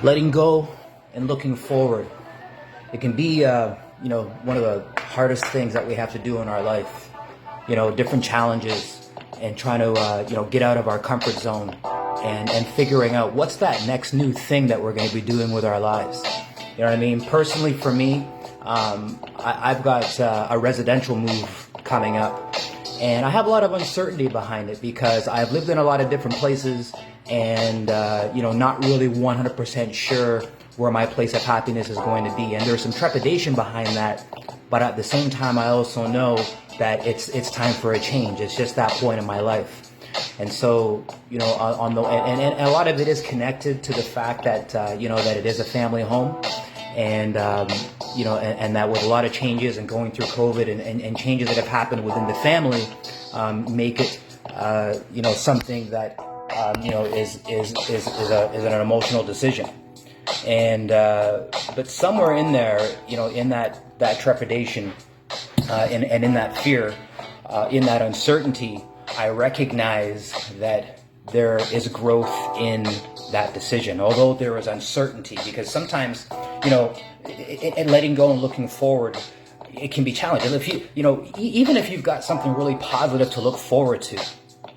letting go and looking forward. It can be, one of the hardest things that we have to do in our life. Different challenges and trying to, get out of our comfort zone and figuring out what's that next new thing that we're going to be doing with our lives. You know what I mean? Personally, for me, I've got a residential move coming up. And I have a lot of uncertainty behind it because I've lived in a lot of different places and, not really 100% sure where my place of happiness is going to be. And there's some trepidation behind that. But at the same time, I also know that it's time for a change. It's just that point in my life. And so, and a lot of it is connected to the fact that, that it is a family home. And, and that with a lot of changes and going through COVID and changes that have happened within the family, make it, something that, is an emotional decision. And, but somewhere in there, in that trepidation, and in that fear, in that uncertainty, I recognize that there is growth in that decision, although there is uncertainty, because sometimes, in letting go and looking forward, it can be challenging. If even if you've got something really positive to look forward to,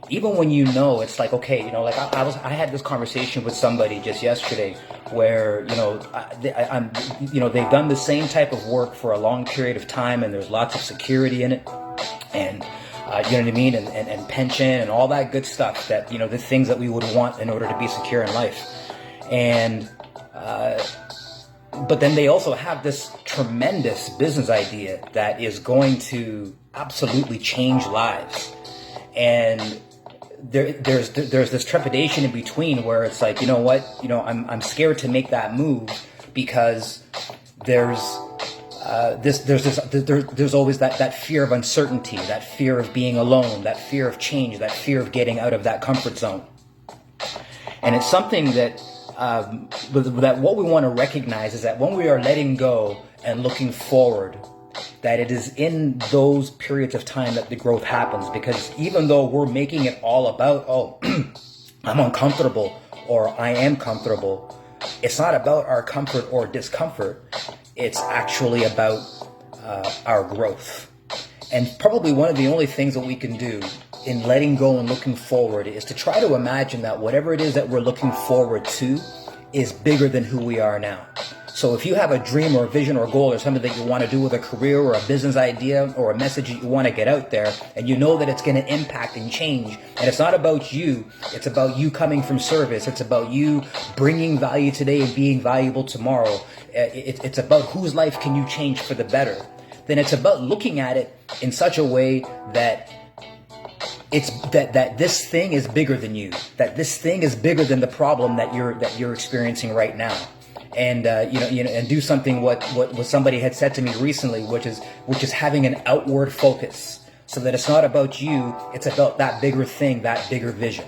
even when it's like, okay, I had this conversation with somebody just yesterday where, they've done the same type of work for a long period of time and there's lots of security in it and, you know what I mean? And pension and all that good stuff that, the things that we would want in order to be secure in life. And, but then they also have this tremendous business idea that is going to absolutely change lives. And there's this trepidation in between where it's like, I'm scared to make that move because there's always that fear of uncertainty, that fear of being alone, that fear of change, that fear of getting out of that comfort zone. And it's something that what we want to recognize is that when we are letting go and looking forward, that it is in those periods of time that the growth happens. Because even though we're making it all about, I'm uncomfortable or I am comfortable, it's not about our comfort or discomfort. It's actually about our growth. And probably one of the only things that we can do in letting go and looking forward is to try to imagine that whatever it is that we're looking forward to is bigger than who we are now. So if you have a dream or a vision or a goal or something that you want to do with a career or a business idea or a message that you want to get out there, and you know that it's going to impact and change, and it's not about you, it's about you coming from service, it's about you bringing value today and being valuable tomorrow, it's about whose life can you change for the better, then it's about looking at it in such a way that that this thing is bigger than you, that this thing is bigger than the problem that you're experiencing right now. And and do something what somebody had said to me recently, which is having an outward focus, so that it's not about you, it's about that bigger thing, that bigger vision.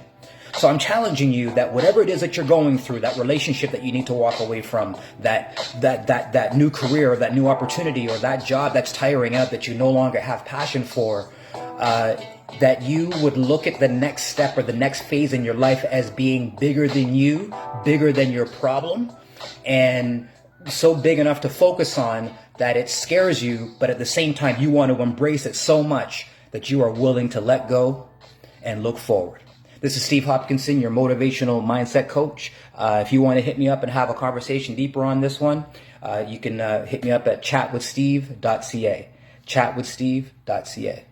So I'm challenging you that whatever it is that you're going through, that relationship that you need to walk away from, that new career, that new opportunity, or that job that's tiring out, that you no longer have passion for, that you would look at the next step or the next phase in your life as being bigger than you, bigger than your problem, and so big enough to focus on that it scares you, but at the same time you want to embrace it so much that you are willing to let go and look forward. This is Steve Hopkinson, your motivational mindset coach. If you want to hit me up and have a conversation deeper on this one, you can hit me up at chatwithsteve.ca. chatwithsteve.ca.